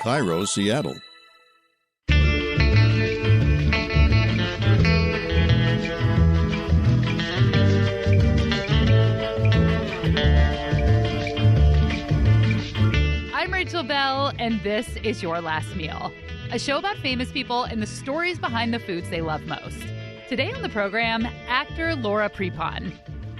Cairo, Seattle. I'm Rachel Bell, and this is Your Last Meal, a show about famous people and the stories behind the foods they love most. Today on the program, actor Laura Prepon.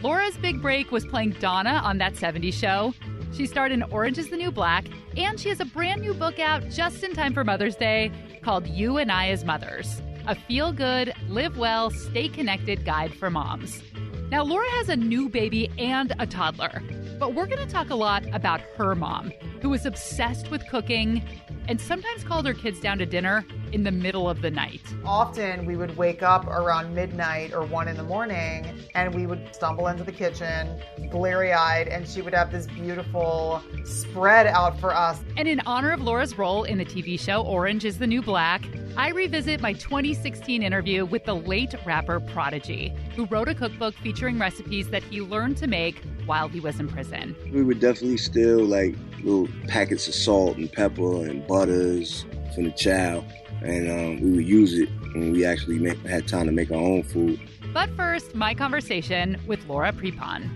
Laura's big break was playing Donna on That 70s Show. She starred in Orange is the New Black, and she has a brand new book out just in time for Mother's Day called You and I as Mothers, a feel-good, live well, stay connected guide for moms. Now, Laura has a new baby and a toddler, but we're going to talk a lot about her mom, who was obsessed with cooking and sometimes called her kids down to dinner in the middle of the night. Often we would wake up around midnight or 1 a.m. and we would stumble into the kitchen, bleary-eyed, and she would have this beautiful spread out for us. And in honor of Laura's role in the TV show Orange is the New Black, I revisit my 2016 interview with the late rapper Prodigy, who wrote a cookbook featuring recipes that he learned to make while he was in prison. We would definitely steal like little packets of salt and pepper and butters from the chow, and we would use it when we actually had time to make our own food. But first, my conversation with Laura Prepon.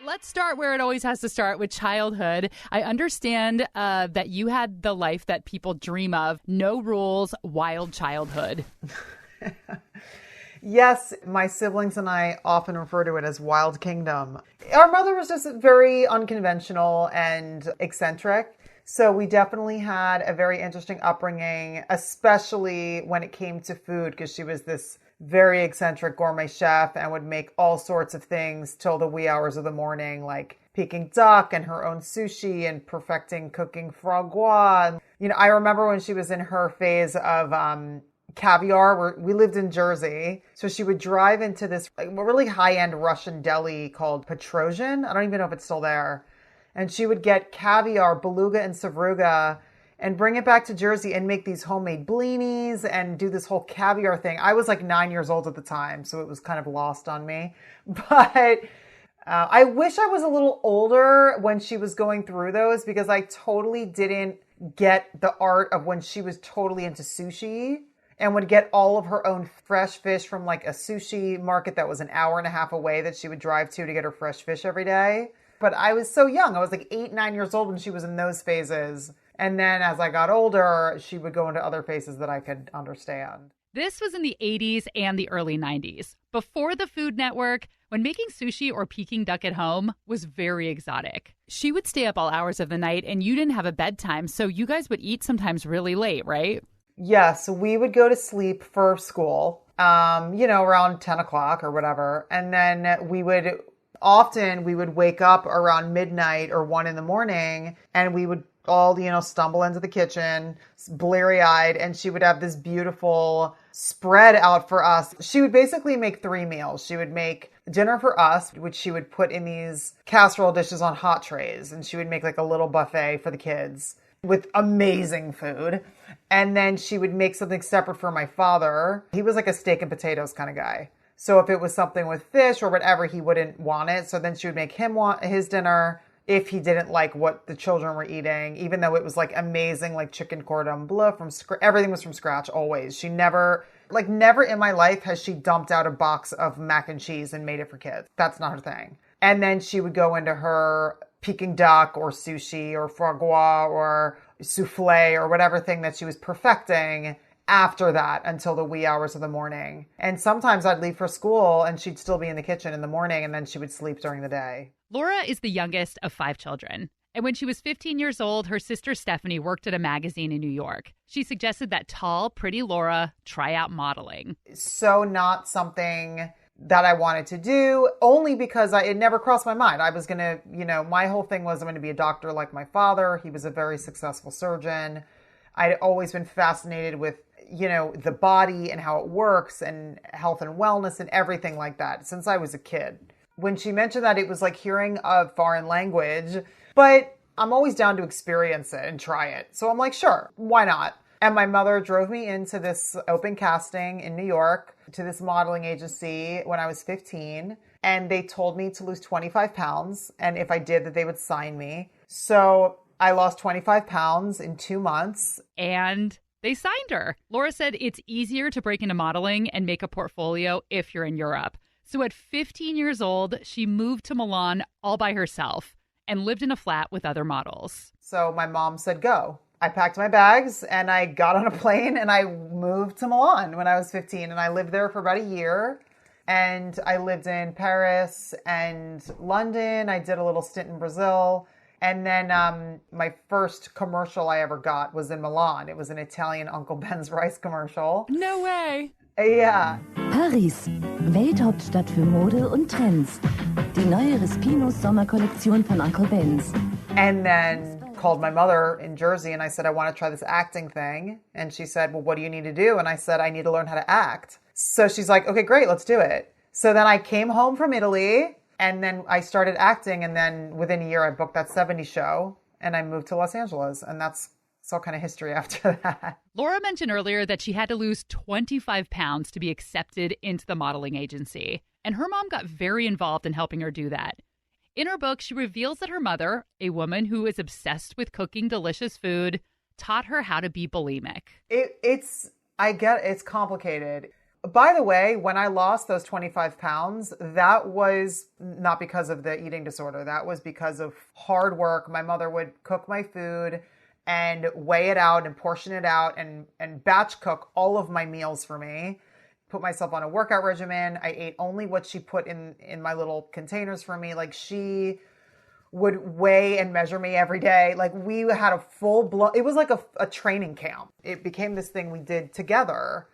Let's start where it always has to start, with childhood. I understand that you had the life that people dream of, no rules, wild childhood. Yes, my siblings and I often refer to it as Wild Kingdom. Our mother was just very unconventional and eccentric. So we definitely had a very interesting upbringing, especially when it came to food, because she was this very eccentric gourmet chef and would make all sorts of things till the wee hours of the morning, like Peking duck and her own sushi and perfecting cooking foie gras. You know, I remember when she was in her phase of caviar. We lived in Jersey, so she would drive into this really high-end Russian deli called Petrosian. I don't even know if it's still there. And she would get caviar, beluga, and sevruga and bring it back to Jersey and make these homemade blinis and do this whole caviar thing. I was like 9 years old at the time, so it was kind of lost on me. But I wish I was a little older when she was going through those, because I totally didn't get the art of when she was totally into sushi and would get all of her own fresh fish from like a sushi market that was an hour and a half away that she would drive to get her fresh fish every day. But I was so young. I was like 8, 9 years old when she was in those phases. And then as I got older, she would go into other phases that I could understand. This was in the 80s and the early 90s, before the Food Network, when making sushi or Peking duck at home was very exotic. She would stay up all hours of the night, and you didn't have a bedtime, so you guys would eat sometimes really late, right? Yes, we would go to sleep for school, around 10 o'clock or whatever. And then we would wake up around midnight or 1 a.m. and we would all, stumble into the kitchen, bleary-eyed, and she would have this beautiful spread out for us. She would basically make 3 meals. She would make dinner for us, which she would put in these casserole dishes on hot trays, and she would make like a little buffet for the kids with amazing food. And then she would make something separate for my father. He was like a steak and potatoes kind of guy. So if it was something with fish or whatever, he wouldn't want it. So then she would make him want his dinner if he didn't like what the children were eating, even though it was like amazing, like chicken cordon bleu everything was from scratch always. She never in my life has she dumped out a box of mac and cheese and made it for kids. That's not her thing. And then she would go into her Peking duck or sushi or foie gras or souffle or whatever thing that she was perfecting after that until the wee hours of the morning. And sometimes I'd leave for school and she'd still be in the kitchen in the morning, and then she would sleep during the day. Laura is the youngest of 5 children. And when she was 15 years old, her sister Stephanie worked at a magazine in New York. She suggested that tall, pretty Laura try out modeling. So not something that I wanted to do, only because it never crossed my mind. I was going to, my whole thing was I'm going to be a doctor like my father. He was a very successful surgeon. I'd always been fascinated with, the body and how it works and health and wellness and everything like that since I was a kid. When she mentioned that, it was like hearing a foreign language, but I'm always down to experience it and try it. So I'm like, sure, why not? And my mother drove me into this open casting in New York to this modeling agency when I was 15. and they told me to lose 25 pounds. And if I did, that they would sign me. So I lost 25 pounds in 2 months. And they signed her. Laura said it's easier to break into modeling and make a portfolio if you're in Europe. So at 15 years old, she moved to Milan all by herself and lived in a flat with other models. So my mom said, go. I packed my bags and I got on a plane and I moved to Milan when I was 15. And I lived there for about a year. And I lived in Paris and London. I did a little stint in Brazil. And then my first commercial I ever got was in Milan. It was an Italian Uncle Ben's rice commercial. No way. Yeah. Paris, Welthauptstadt für Mode und Trends. Die neue Respinos Sommerkollektion von Uncle Ben's. And then called my mother in Jersey and I said, I want to try this acting thing. And she said, well, what do you need to do? And I said, I need to learn how to act. So she's like, okay, great, let's do it. So then I came home from Italy and then I started acting. And then within a year, I booked that 70s show and I moved to Los Angeles. And that's all kind of history after that. Laura mentioned earlier that she had to lose 25 pounds to be accepted into the modeling agency. And her mom got very involved in helping her do that. In her book, she reveals that her mother, a woman who is obsessed with cooking delicious food, taught her how to be bulimic. It's complicated. By the way, when I lost those 25 pounds, that was not because of the eating disorder. That was because of hard work. My mother would cook my food and weigh it out and portion it out and batch cook all of my meals for me. Put myself on a workout regimen. I ate only what she put in my little containers for me. Like she would weigh and measure me every day. Like we had a full blown, it was like a training camp. It became this thing we did together.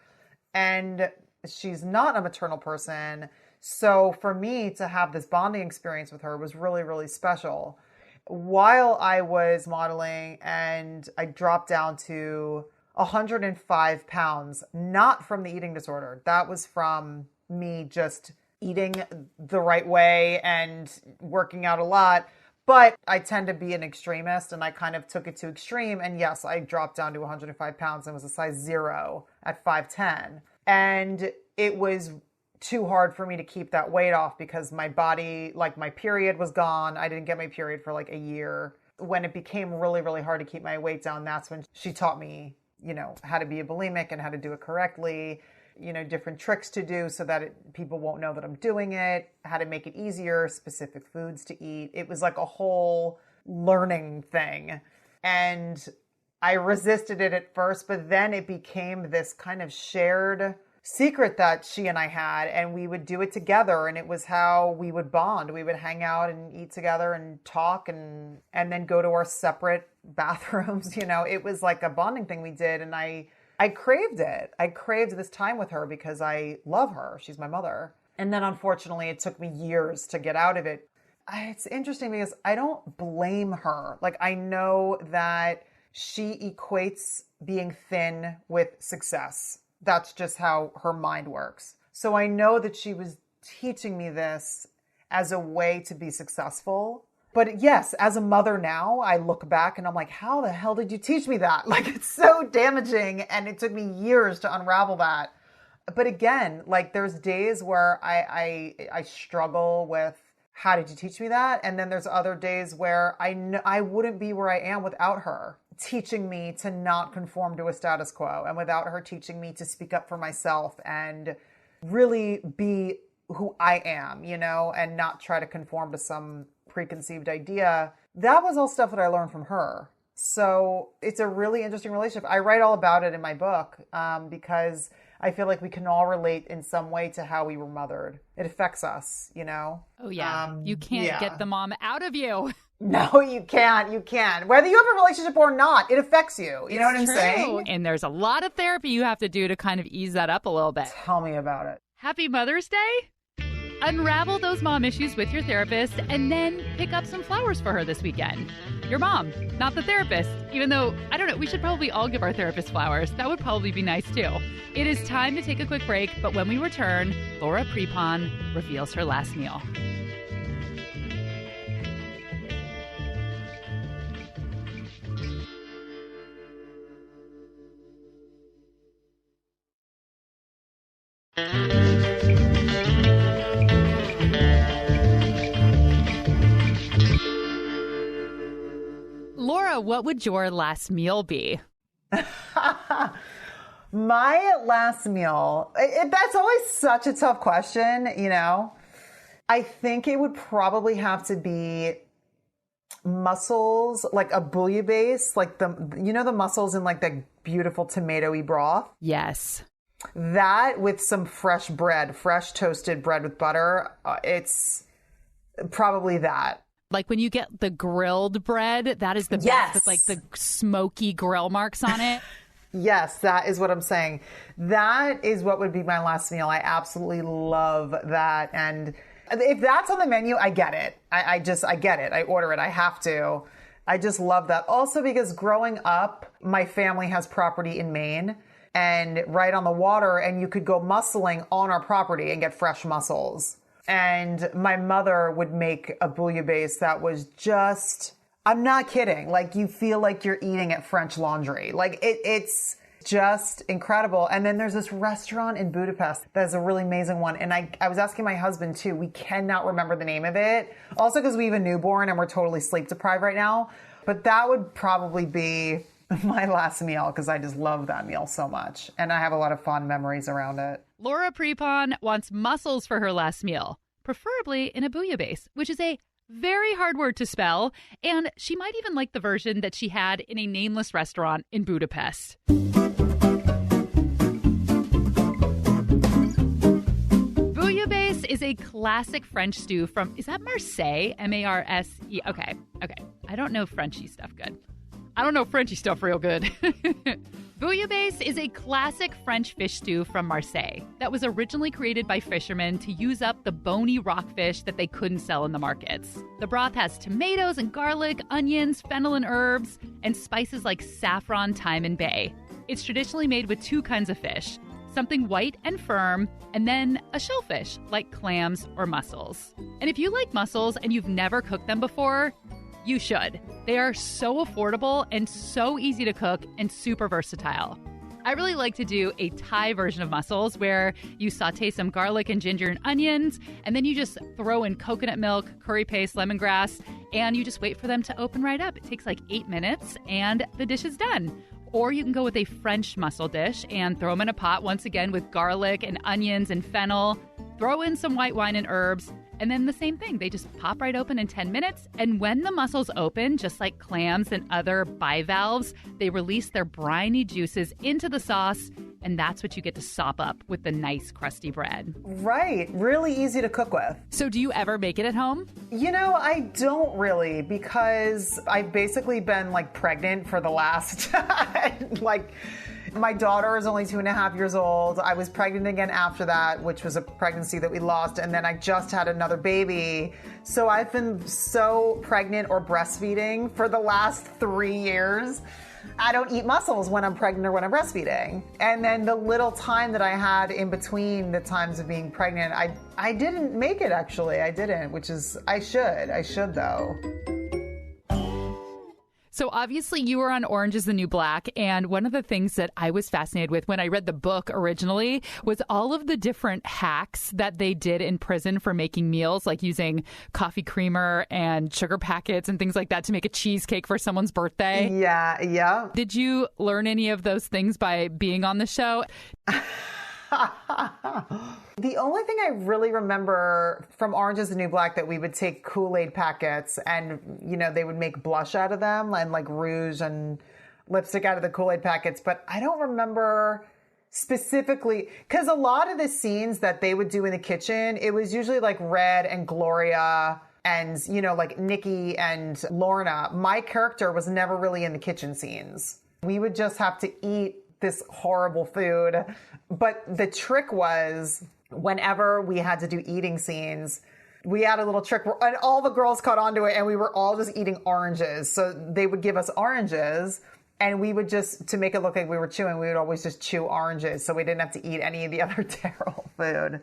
And she's not a maternal person. So for me to have this bonding experience with her was really, really special. While I was modeling and I dropped down to 105 pounds, not from the eating disorder. That was from me just eating the right way and working out a lot. But I tend to be an extremist and I kind of took it to extreme. And yes, I dropped down to 105 pounds and was a size 0 at 5'10". And it was too hard for me to keep that weight off because my body, like my period was gone. I didn't get my period for like a year. When it became really, really hard to keep my weight down, that's when she taught me, how to be a bulimic and how to do it correctly, different tricks to do so that people won't know that I'm doing it, how to make it easier, specific foods to eat. It was like a whole learning thing. And I resisted it at first, but then it became this kind of shared secret that she and I had, and we would do it together, and it was how we would bond. We would hang out and eat together and talk and then go to our separate bathrooms. It was like a bonding thing we did, and I craved it. I craved this time with her because I love her. She's my mother. And then unfortunately, it took me years to get out of it. It's interesting because I don't blame her. Like, I know that she equates being thin with success. That's just how her mind works. So I know that she was teaching me this as a way to be successful. But yes, as a mother now, I look back and I'm like, how the hell did you teach me that? Like, it's so damaging and it took me years to unravel that. But again, like there's days where I struggle with, how did you teach me that? And then there's other days where I wouldn't be where I am without her teaching me to not conform to a status quo, and without her teaching me to speak up for myself and really be who I am, and not try to conform to some preconceived idea. That was all stuff that I learned from her. So it's a really interesting relationship. I write all about it in my book because I feel like we can all relate in some way to how we were mothered. It affects us, Oh, yeah. You can't get the mom out of you. No, you can't. You can't. Whether you have a relationship or not, it affects you. You know what I'm saying? And there's a lot of therapy you have to do to kind of ease that up a little bit. Tell me about it. Happy Mother's Day. Unravel those mom issues with your therapist and then pick up some flowers for her this weekend. Your mom, not the therapist. Even though, I don't know, we should probably all give our therapist flowers. That would probably be nice too. It is time to take a quick break, but when we return, Laura Prepon reveals her last meal. Laura, what would your last meal be? My last meal, that's always such a tough question, you know. I think it would probably have to be mussels, like a bouillabaisse, like the mussels in like that beautiful tomatoey broth. Yes. That with some fresh bread, fresh toasted bread with butter. It's probably that. Like when you get the grilled bread, that is the Yes. best with like the smoky grill marks on it. Yes, that is what I'm saying. That is what would be my last meal. I absolutely love that. And if that's on the menu, I get it. I get it. I order it. I have to. I just love that. Also because growing up, my family has property in Maine and right on the water, and you could go mussling on our property and get fresh mussels. And my mother would make a bouillabaisse that was just, I'm not kidding. Like you feel like you're eating at French Laundry. Like it's just incredible. And then there's this restaurant in Budapest that's a really amazing one. And I was asking my husband too. We cannot remember the name of it. Also because we have a newborn and we're totally sleep deprived right now. But that would probably be my last meal because I just love that meal so much. And I have a lot of fond memories around it. Laura Prepon wants mussels for her last meal, preferably in a bouillabaisse, which is a very hard word to spell. And she might even like the version that she had in a nameless restaurant in Budapest. Bouillabaisse is a classic French stew from, is that Marseille? M-A-R-S-E. Okay. I don't know Frenchy stuff good. I don't know Frenchy stuff real good. Bouillabaisse is a classic French fish stew from Marseille that was originally created by fishermen to use up the bony rockfish that they couldn't sell in the markets. The broth has tomatoes and garlic, onions, fennel and herbs, and spices like saffron, thyme, and bay. It's traditionally made with two kinds of fish, something white and firm, and then a shellfish like clams or mussels. And if you like mussels and you've never cooked them before, you should. They are so affordable and so easy to cook and super versatile. I really like to do a Thai version of mussels where you saute some garlic and ginger and onions, and then you just throw in coconut milk, curry paste, lemongrass, and you just wait for them to open right up. It takes like 8 minutes and the dish is done. Or you can go with a French mussel dish and throw them in a pot once again with garlic and onions and fennel. Throw in some white wine and herbs. And then the same thing, they just pop right open in 10 minutes. And when the mussels open, just like clams and other bivalves, they release their briny juices into the sauce. And that's what you get to sop up with the nice crusty bread. Right. Really easy to cook with. So do you ever make it at home? You know, I don't really because I've basically been like pregnant for the last, like my daughter is only 2.5 years old. I was pregnant again after that, which was a pregnancy that we lost. And then I just had another baby. So I've been so pregnant or breastfeeding for the last 3 years. I don't eat mussels when I'm pregnant or when I'm breastfeeding. And then the little time that I had in between the times of being pregnant, I didn't make it actually. I didn't, which is, I should though. So obviously you were on Orange is the New Black, and one of the things that I was fascinated with when I read the book originally was all of the different hacks that they did in prison for making meals, like using coffee creamer and sugar packets and things like that to make a cheesecake for someone's birthday. Yeah. Did you learn any of those things by being on the show? The only thing I really remember from Orange is the New Black that we would take Kool-Aid packets and, you know, they would make blush out of them and like rouge and lipstick out of the Kool-Aid packets. But I don't remember specifically because a lot of the scenes that they would do in the kitchen, it was usually like Red and Gloria and, you know, like Nikki and Lorna. My character was never really in the kitchen scenes. We would just have to eat this horrible food. But the trick was whenever we had to do eating scenes, we had a little trick and all the girls caught on to it and we were all just eating oranges. So they would give us oranges and we would just, to make it look like we were chewing, we would always just chew oranges. So we didn't have to eat any of the other terrible food.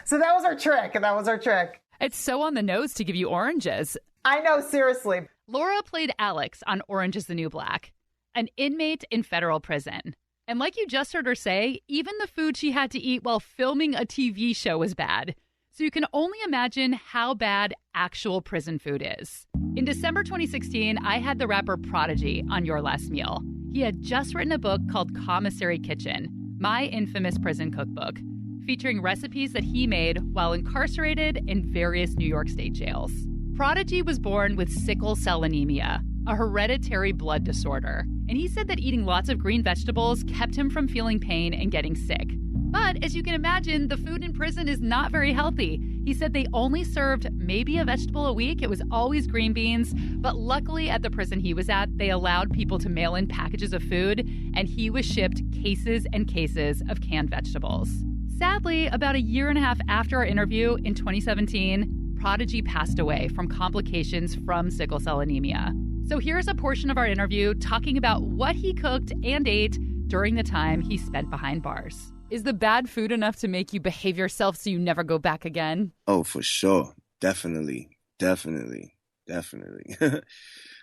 So that was our trick. It's so on the nose to give you oranges. I know, seriously. Laura played Alex on Orange is the New Black, an inmate in federal prison. And like you just heard her say, even the food she had to eat while filming a TV show was bad. So you can only imagine how bad actual prison food is. In December 2016, I had the rapper Prodigy on Your Last Meal. He had just written a book called Commissary Kitchen, my infamous prison cookbook, featuring recipes that he made while incarcerated in various New York State jails. Prodigy was born with sickle cell anemia, a hereditary blood disorder, and he said that eating lots of green vegetables kept him from feeling pain and getting sick. But as you can imagine, the food in prison is not very healthy. He said they only served maybe a vegetable a week. It was always green beans. But luckily at the prison he was at, they allowed people to mail in packages of food, and he was shipped cases and cases of canned vegetables. Sadly, about a year and a half after our interview in 2017, Prodigy passed away from complications from sickle cell anemia. So here's a portion of our interview talking about what he cooked and ate during the time he spent behind bars. Is the bad food enough to make you behave yourself so you never go back again? Oh, for sure. Definitely.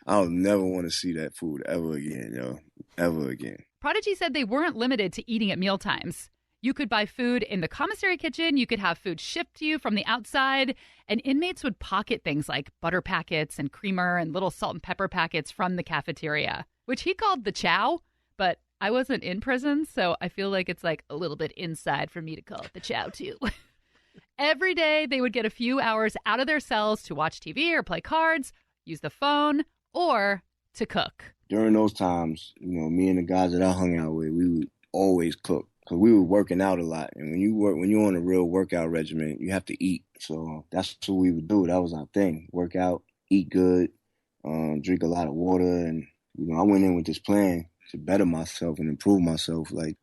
I'll never want to see that food ever again, yo. Ever again. Prodigy said they weren't limited to eating at mealtimes. You could buy food in the commissary kitchen, you could have food shipped to you from the outside, and inmates would pocket things like butter packets and creamer and little salt and pepper packets from the cafeteria, which he called the chow, but I wasn't in prison, so I feel like it's like a little bit inside for me to call it the chow too. Every day they would get a few hours out of their cells to watch TV or play cards, use the phone, or to cook. During those times, me and the guys that I hung out with, we would always cook because we were working out a lot. And when you're on a real workout regimen, you have to eat. So that's what we would do. That was our thing. Work out, eat good, drink a lot of water. And, I went in with this plan to better myself and improve myself, and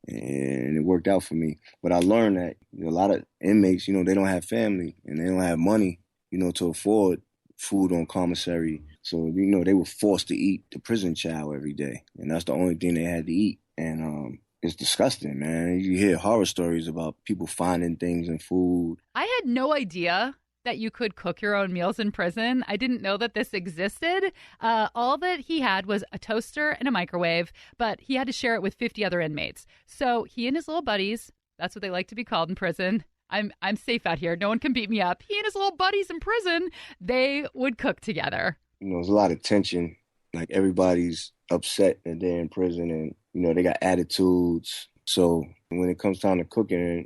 it worked out for me. But I learned that a lot of inmates, they don't have family and they don't have money, to afford food on commissary. So, they were forced to eat the prison chow every day. And that's the only thing they had to eat. And it's disgusting, man. You hear horror stories about people finding things in food. I had no idea that you could cook your own meals in prison. I didn't know that this existed. All that he had was a toaster and a microwave, but he had to share it with 50 other inmates. So he and his little buddies, that's what they like to be called in prison. I'm safe out here. No one can beat me up. He and his little buddies in prison, they would cook together. There's a lot of tension. Like everybody's upset that they're in prison and, they got attitudes. So when it comes time to cooking,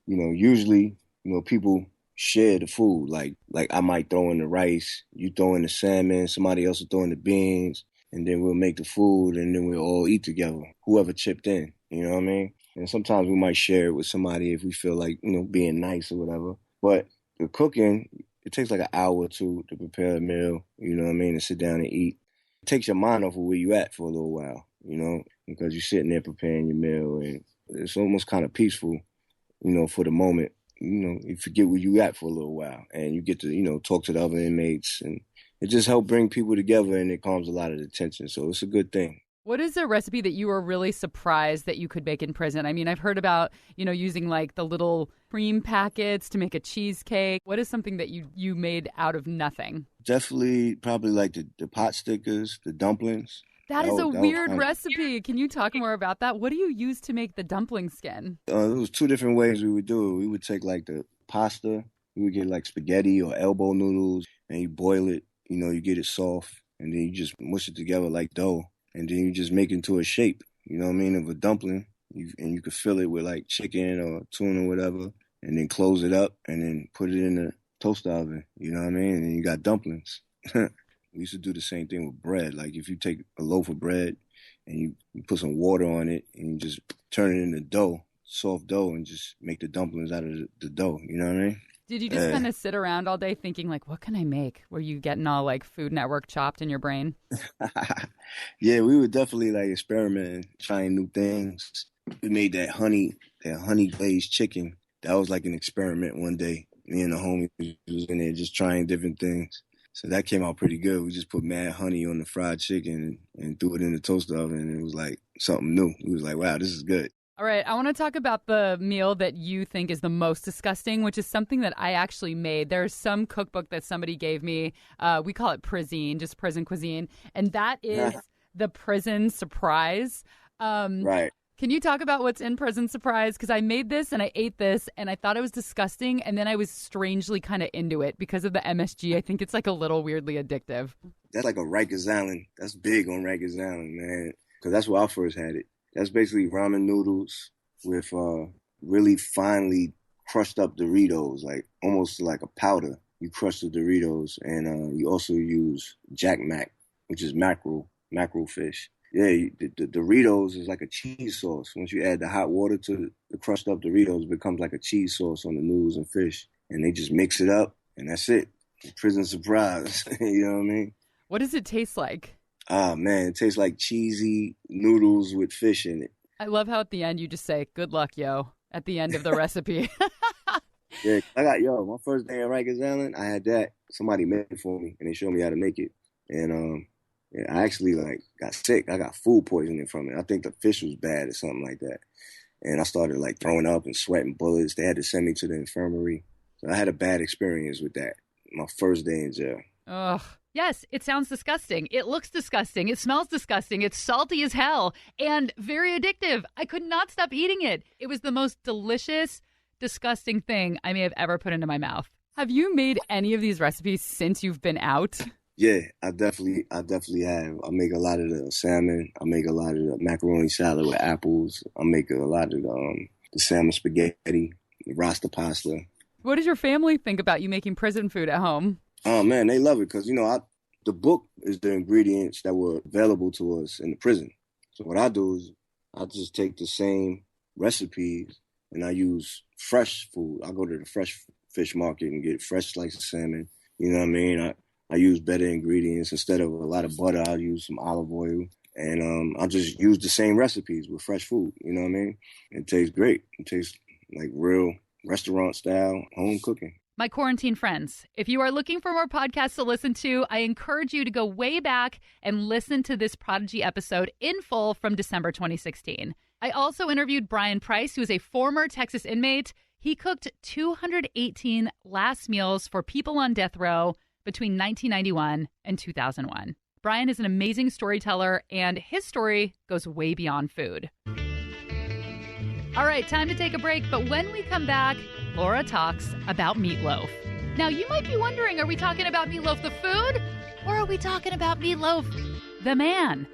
usually, people share the food. Like I might throw in the rice, you throw in the salmon, somebody else will throw in the beans, and then we'll make the food and then we'll all eat together. Whoever chipped in, you know what I mean? And sometimes we might share it with somebody if we feel like, being nice or whatever. But the cooking, it takes like an hour or two to prepare a meal, you know what I mean, and sit down and eat. It takes your mind off of where you at for a little while, because you're sitting there preparing your meal and it's almost kind of peaceful, for the moment. You forget where you at for a little while and you get to, talk to the other inmates, and it just helps bring people together and it calms a lot of the tension. So it's a good thing. What is a recipe that you were really surprised that you could make in prison? I mean, I've heard about, using like the little cream packets to make a cheesecake. What is something that you made out of nothing? Definitely probably like the pot stickers, the dumplings. That is a weird recipe. Can you talk more about that? What do you use to make the dumpling skin? There was two different ways we would do it. We would take like the pasta, we would get like spaghetti or elbow noodles, and you boil it, you get it soft, and then you just mush it together like dough, and then you just make it into a shape, of a dumpling, and you could fill it with like chicken or tuna or whatever, and then close it up, and then put it in the toaster oven, and then you got dumplings. We used to do the same thing with bread. Like if you take a loaf of bread and you put some water on it and you just turn it into dough, soft dough, and just make the dumplings out of the dough. You know what I mean? Did you just kind of sit around all day thinking like, what can I make? Were you getting all like Food Network chopped in your brain? Yeah, we would definitely like experimenting, trying new things. We made that honey glazed chicken. That was like an experiment one day. Me and the homie was in there just trying different things. So that came out pretty good. We just put mad honey on the fried chicken and threw it in the toaster oven, and it was like something new. We was like, wow, this is good. All right, I want to talk about the meal that you think is the most disgusting, which is something that I actually made. There's some cookbook that somebody gave me. We call it Prison, just prison cuisine. And that is the prison surprise. Right. Can you talk about what's in Prison Surprise? Because I made this and I ate this and I thought it was disgusting. And then I was strangely kind of into it because of the MSG. I think it's like a little weirdly addictive. That's like a Rikers Island. That's big on Rikers Island, man. Because that's where I first had it. That's basically ramen noodles with really finely crushed up Doritos, like almost like a powder. You crush the Doritos, and you also use Jack Mac, which is mackerel fish. Yeah, the Doritos is like a cheese sauce. Once you add the hot water to the crushed up Doritos, it becomes like a cheese sauce on the noodles and fish. And they just mix it up, and that's it. Prison Surprise. You know what I mean? What does it taste like? Ah, man, it tastes like cheesy noodles with fish in it. I love how at the end you just say, good luck, yo, at the end of the recipe. Yeah, my first day in Rikers Island, I had that. Somebody made it for me, and they showed me how to make it. And yeah, I actually got sick. I got food poisoning from it. I think the fish was bad or something like that. And I started throwing up and sweating bullets. They had to send me to the infirmary. So I had a bad experience with that. My first day in jail. Ugh. Yes, it sounds disgusting. It looks disgusting. It smells disgusting. It's salty as hell and very addictive. I could not stop eating it. It was the most delicious, disgusting thing I may have ever put into my mouth. Have you made any of these recipes since you've been out? Yeah, I definitely have. I make a lot of the salmon. I make a lot of the macaroni salad with apples. I make a lot of the salmon spaghetti, the rasta pasta. What does your family think about you making prison food at home? Oh, man, they love it because, the book is the ingredients that were available to us in the prison. So what I do is I just take the same recipes and I use fresh food. I go to the fresh fish market and get fresh slice of salmon. You know what I mean? I use better ingredients. Instead of a lot of butter, I'll use some olive oil. And I just use the same recipes with fresh food. You know what I mean? It tastes great. It tastes like real restaurant-style home cooking. My quarantine friends, if you are looking for more podcasts to listen to, I encourage you to go way back and listen to this Prodigy episode in full from December 2016. I also interviewed Brian Price, who is a former Texas inmate. He cooked 218 last meals for people on death row between 1991 and 2001. Brian is an amazing storyteller, and his story goes way beyond food. All right, time to take a break, but when we come back, Laura talks about meatloaf. Now, you might be wondering, are we talking about Meatloaf the food, or are we talking about Meatloaf the man?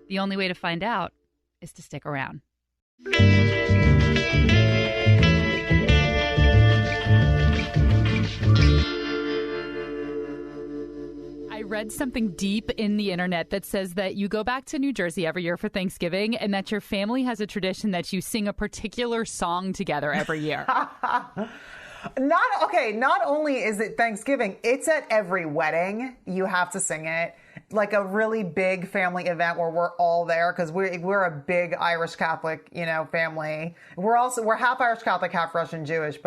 The only way to find out is to stick around. I read something deep in the internet that says that you go back to New Jersey every year for Thanksgiving and that your family has a tradition that you sing a particular song together every year. Not only is it Thanksgiving, it's at every wedding. You have to sing it. Like a really big family event where we're all there because we're a big Irish Catholic, family. We're half Irish Catholic, half Russian Jewish,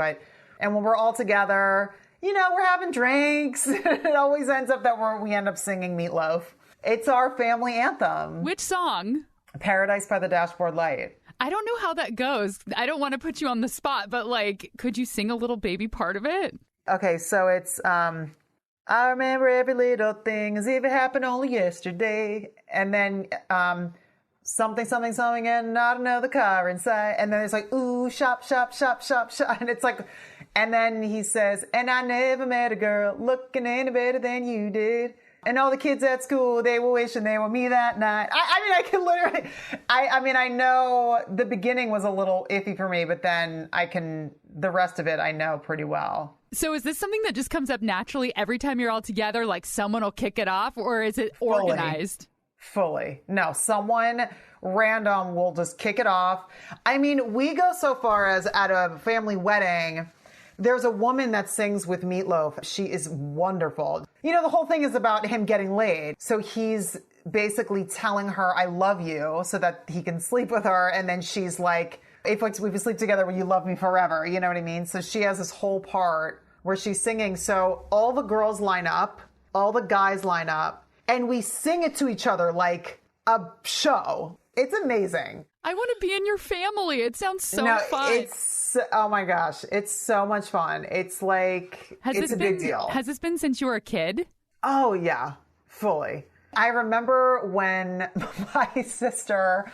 and when we're all together, we're having drinks. It always ends up that we end up singing Meatloaf. It's our family anthem. Which song? Paradise by the Dashboard Light. I don't know how that goes. I don't want to put you on the spot, but could you sing a little baby part of it? Okay, so it's, I remember every little thing as if it happened only yesterday. And then, something, and not another car inside. And then it's like, ooh, shop, shop, shop, shop, shop. And it's like, and then he says, and I never met a girl looking any better than you did. And all the kids at school, they were wishing they were me that night. I can literally, I know the beginning was a little iffy for me, but then the rest of it I know pretty well. So is this something that just comes up naturally every time you're all together, like someone will kick it off, or is it organized? Fully. No, someone random will just kick it off. We go so far as at a family wedding, there's a woman that sings with Meatloaf. She is wonderful. The whole thing is about him getting laid. So he's basically telling her, I love you, so that he can sleep with her. And then she's like, if we sleep together, will you love me forever? You know what I mean? So she has this whole part where she's singing. So all the girls line up, all the guys line up, and we sing it to each other like a show. It's amazing. I want to be in your family. It sounds so fun. Oh my gosh. It's so much fun. It's like, it's a big deal. Has this been since you were a kid? Oh yeah, fully. I remember when my sister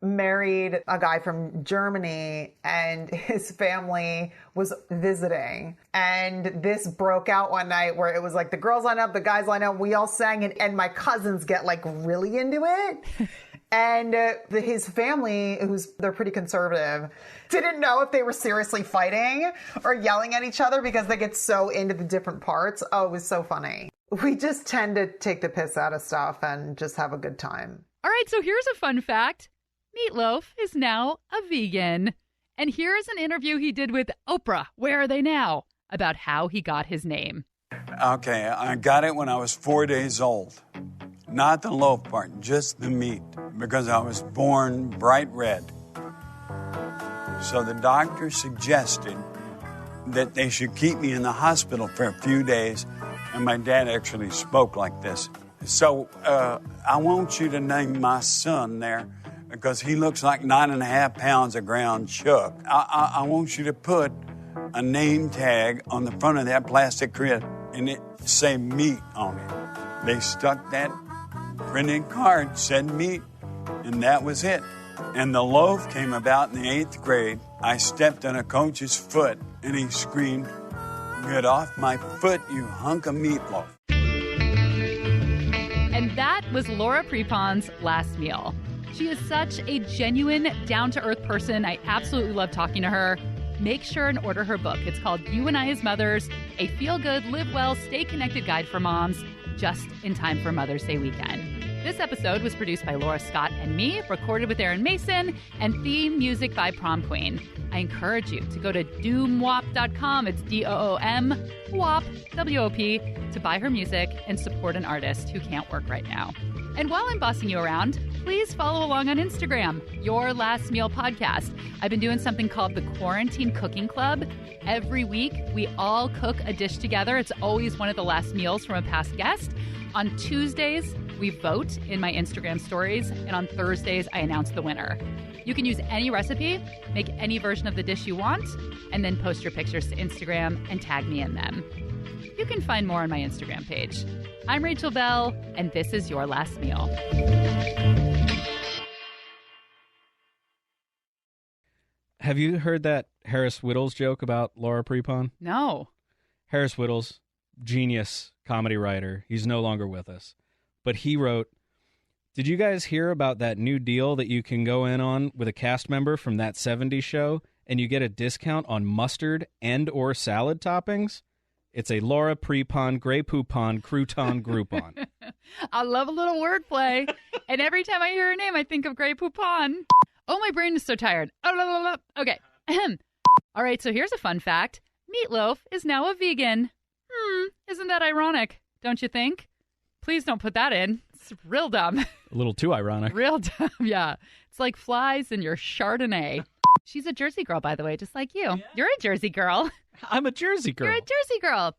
married a guy from Germany, and his family was visiting. And this broke out one night where it was like the girls line up, the guys line up, we all sang, and my cousins get like really into it. And his family, they're pretty conservative, didn't know if they were seriously fighting or yelling at each other because they get so into the different parts. Oh, it was so funny. We just tend to take the piss out of stuff and just have a good time. All right, so here's a fun fact. Meatloaf is now a vegan. And here's an interview he did with Oprah, Where Are They Now?, about how he got his name. Okay, I got it when I was 4 days old. Not the loaf part, just the meat, because I was born bright red. So the doctor suggested that they should keep me in the hospital for a few days, and my dad actually spoke like this. So I want you to name my son there, because he looks like 9.5 pounds of ground chuck. I want you to put a name tag on the front of that plastic crate, and it say meat on it. They stuck that printed card, said meat, and that was it. And the loaf came about in the 8th grade. I stepped on a coach's foot, and he screamed, "Get off my foot, you hunk of meatloaf." And that was Laura Prepon's last meal. She is such a genuine, down-to-earth person. I absolutely love talking to her. Make sure and order her book. It's called You and I as Mothers, a feel-good, live-well, stay-connected guide for moms, just in time for Mother's Day weekend. This episode was produced by Laura Scott and me, recorded with Aaron Mason, and theme music by Prom Queen. I encourage you to go to doomwop.com, it's DOOM, WOP, WOP, to buy her music and support an artist who can't work right now. And while I'm bossing you around, please follow along on Instagram, Your Last Meal Podcast. I've been doing something called the Quarantine Cooking Club. Every week, we all cook a dish together. It's always one of the last meals from a past guest. On Tuesdays, we vote in my Instagram stories, and on Thursdays, I announce the winner. You can use any recipe, make any version of the dish you want, and then post your pictures to Instagram and tag me in them. You can find more on my Instagram page. I'm Rachel Bell, and this is Your Last Meal. Have you heard that Harris Whittles joke about Laura Prepon? No. Harris Whittles, genius comedy writer. He's no longer with us. But he wrote, "Did you guys hear about that new deal that you can go in on with a cast member from That 70s Show and you get a discount on mustard and or salad toppings? It's a Laura Prepon, Grey Poupon, Crouton Groupon." I love a little wordplay. And every time I hear her name, I think of Grey Poupon. Oh, my brain is so tired. Oh, okay. All right, so here's a fun fact. Meatloaf is now a vegan. Isn't that ironic? Don't you think? Please don't put that in. It's real dumb. A little too ironic. Real dumb, yeah. It's like flies in your Chardonnay. She's a Jersey girl, by the way, just like you. Yeah. You're a Jersey girl. I'm a Jersey girl. You're a Jersey girl.